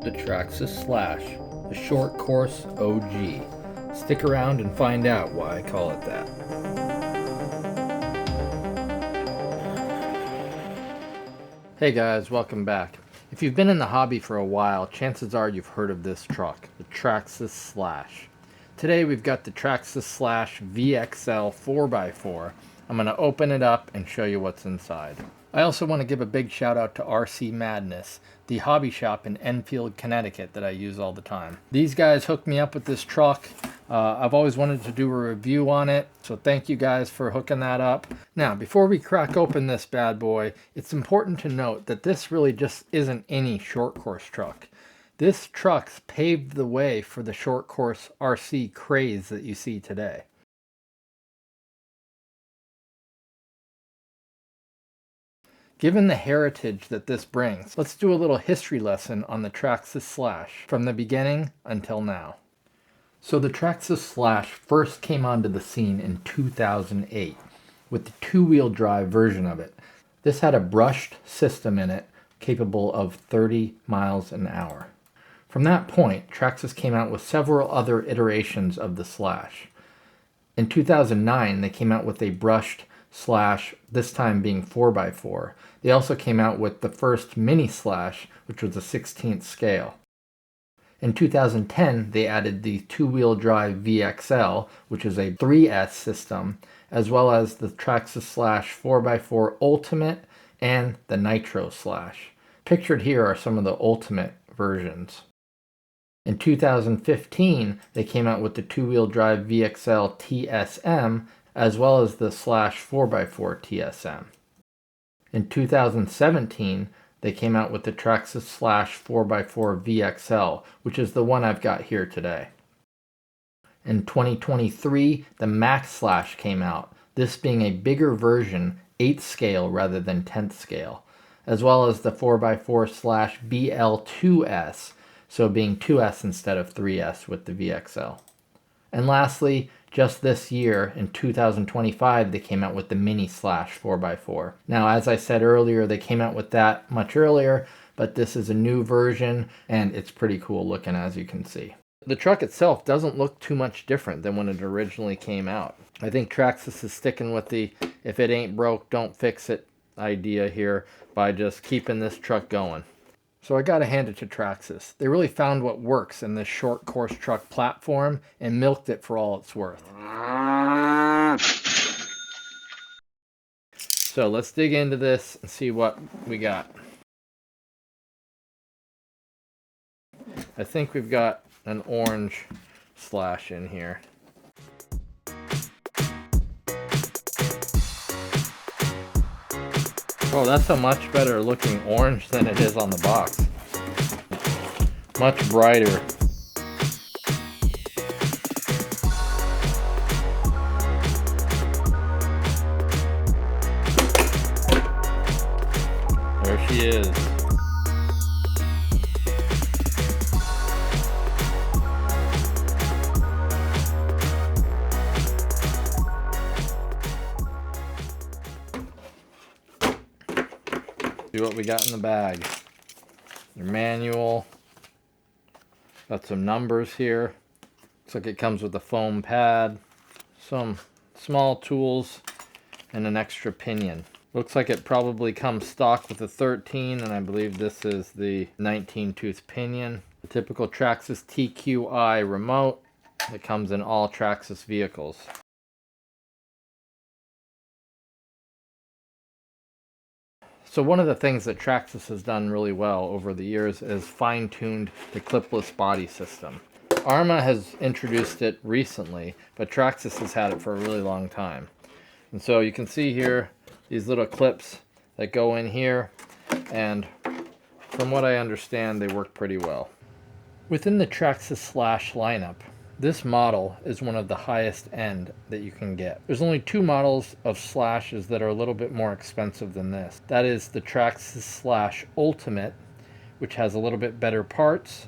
the Traxxas Slash, the short course OG. Stick around and find out why I call it that. Hey guys, welcome back. If you've been in the hobby for a while, chances are you've heard of this truck, the Traxxas Slash. Today we've got the Traxxas Slash VXL 4x4. I'm going to open it up and show you what's inside. I also want to give a big shout out to RC Madness, the hobby shop in Enfield, Connecticut that I use all the time. These guys hooked me up with this truck. I've always wanted to do a review on it, so thank you guys for hooking that up. Now, before we crack open this bad boy, it's important to note that this really just isn't any short course truck. This truck's paved the way for the short course RC craze that you see today. Given the heritage that this brings, let's do a little history lesson on the Traxxas Slash from the beginning until now. So the Traxxas Slash first came onto the scene in 2008 with the two-wheel drive version of it. This had a brushed system in it capable of 30 miles an hour. From that point, Traxxas came out with several other iterations of the Slash. In 2009, they came out with a brushed Slash, this time being 4x4. They also came out with the first mini Slash, which was a 16th scale. In 2010, they added the two-wheel drive VXL, which is a 3S system, as well as the Traxxas Slash 4x4 Ultimate and the Nitro Slash. Pictured here are some of the Ultimate versions. In 2015, they came out with the two-wheel drive VXL TSM, as well as the Slash 4x4 TSM. In 2017, they came out with the Traxxas Slash 4x4 VXL, which is the one I've got here today. In 2023, the Max Slash came out, this being a bigger version, 8th scale rather than 10th scale, as well as the 4x4 Slash BL2S, so being 2S instead of 3S with the VXL. And lastly, just this year, in 2025, they came out with the Mini Slash 4x4. Now, as I said earlier, they came out with that much earlier, but this is a new version, and it's pretty cool looking, as you can see. The truck itself doesn't look too much different than when it originally came out. I think Traxxas is sticking with the if it ain't broke, don't fix it idea here by just keeping this truck going. So I gotta hand it to Traxxas. They really found what works in this short course truck platform and milked it for all it's worth. So let's dig into this and see what we got. I think we've got an orange Slash in here. Oh, that's a much better looking orange than it is on the box. Much brighter. There she is. See what we got in the bag. Your manual. Got some numbers here. Looks like it comes with a foam pad, some small tools, and an extra pinion. Looks like it probably comes stock with a 13, and I believe this is the 19-tooth pinion. The typical Traxxas TQI remote that comes in all Traxxas vehicles. So one of the things that Traxxas has done really well over the years is fine-tuned the clipless body system. Arrma has introduced it recently, but Traxxas has had it for a really long time. And so you can see here these little clips that go in here, and from what I understand, they work pretty well. Within the Traxxas Slash lineup, this model is one of the highest end that you can get. There's only two models of Slashes that are a little bit more expensive than this. That is the Traxxas Slash Ultimate, which has a little bit better parts,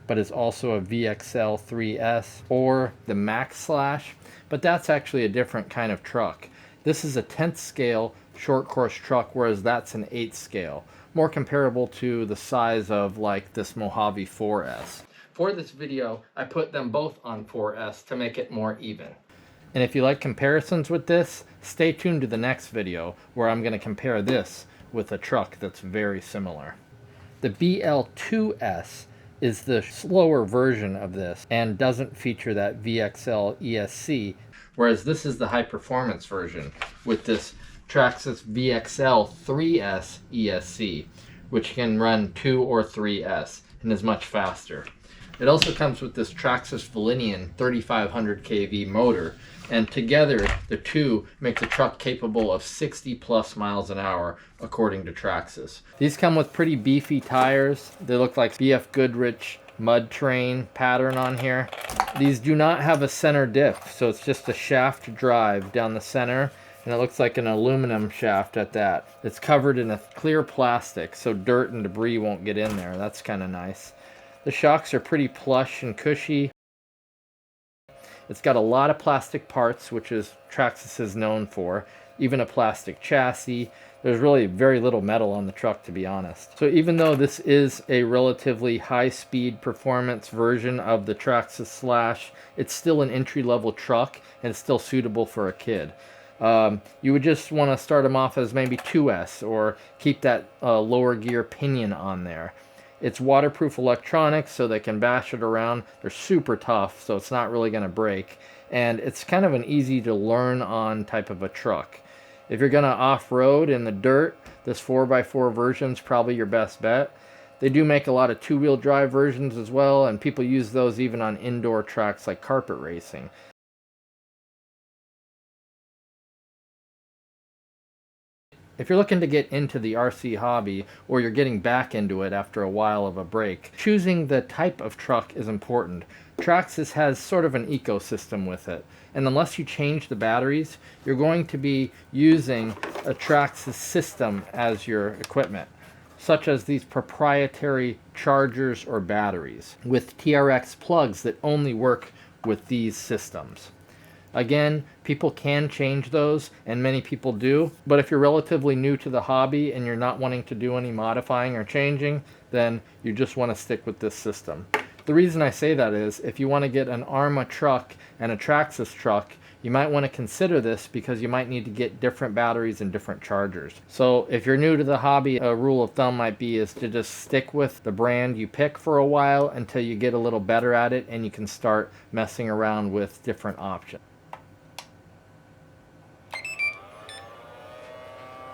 but is also a VXL 3S, or the Max Slash, but that's actually a different kind of truck. This is a 10th scale short course truck, whereas that's an 8th scale. more comparable to the size of like this Mojave 4S. For this video, I put them both on 4S to make it more even. And if you like comparisons with this, stay tuned to the next video where I'm going to compare this with a truck that's very similar. The BL2S is the slower version of this and doesn't feature that VXL ESC, whereas this is the high performance version with this Traxxas VXL 3S ESC, which can run 2 or 3S and is much faster. It also comes with this Traxxas Valinian 3500 kV motor, and together the two make the truck capable of 60 plus miles an hour according to Traxxas. These come with pretty beefy tires. They look like BF Goodrich mud train pattern on here. These do not have a center diff, so it's just a shaft drive down the center, and it looks like an aluminum shaft at that. It's covered in a clear plastic so dirt and debris won't get in there. That's kind of nice. The shocks are pretty plush and cushy. It's got a lot of plastic parts, which is Traxxas is known for, even a plastic chassis. There's really very little metal on the truck, to be honest. So even though this is a relatively high-speed performance version of the Traxxas Slash, it's still an entry-level truck and it's still suitable for a kid. You would just want to start them off as maybe 2S or keep that lower gear pinion on there. It's waterproof electronics, so they can bash it around. They're super tough, so it's not really going to break. And it's kind of an easy to learn on type of a truck. If you're going to off-road in the dirt, this 4x4 version is probably your best bet. They do make a lot of two-wheel drive versions as well, and people use those even on indoor tracks like carpet racing. If you're looking to get into the RC hobby, or you're getting back into it after a while of a break, choosing the type of truck is important. Traxxas has sort of an ecosystem with it, and unless you change the batteries, you're going to be using a Traxxas system as your equipment, such as these proprietary chargers or batteries with TRX plugs that only work with these systems. Again, people can change those, and many people do, but if you're relatively new to the hobby and you're not wanting to do any modifying or changing, then you just want to stick with this system. The reason I say that is, if you want to get an ARRMA truck and a Traxxas truck, you might want to consider this because you might need to get different batteries and different chargers. So if you're new to the hobby, a rule of thumb might be is to just stick with the brand you pick for a while until you get a little better at it and you can start messing around with different options.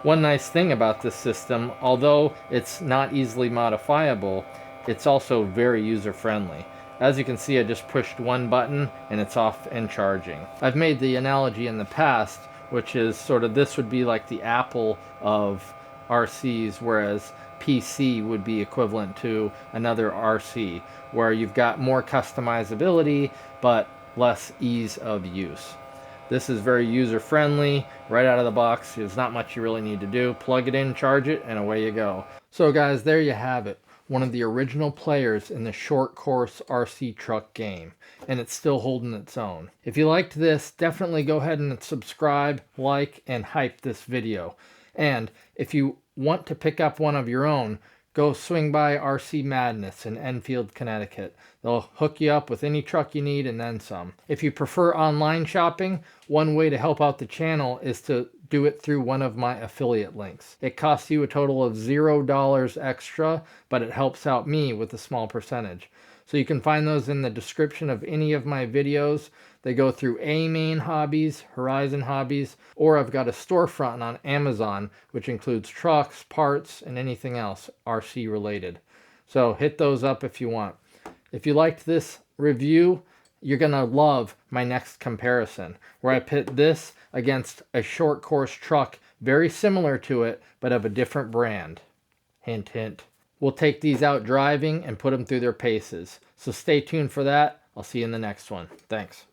One nice thing about this system, although it's not easily modifiable, it's also very user-friendly. As you can see, I just pushed one button and it's off and charging. I've made the analogy in the past, which is sort of this would be like the Apple of RCs, whereas PC would be equivalent to another RC, where you've got more customizability but less ease of use. This is very user-friendly, right out of the box. There's not much you really need to do. Plug it in, charge it, and away you go. So guys, there you have it. One of the original players in the short course RC truck game, and it's still holding its own. If you liked this, definitely go ahead and subscribe, like, and hype this video. And if you want to pick up one of your own, go swing by RC Madness in Enfield, Connecticut. They'll hook you up with any truck you need and then some. If you prefer online shopping, one way to help out the channel is to do it through one of my affiliate links. It costs you a total of $0 extra, but it helps out me with a small percentage. So you can find those in the description of any of my videos. They go through A-Main Hobbies, Horizon Hobbies, or I've got a storefront on Amazon, which includes trucks, parts, and anything else RC related. So hit those up if you want. If you liked this review, you're going to love my next comparison, where I pit this against a short course truck very similar to it, but of a different brand. Hint, hint. We'll take these out driving and put them through their paces. So stay tuned for that. I'll see you in the next one. Thanks.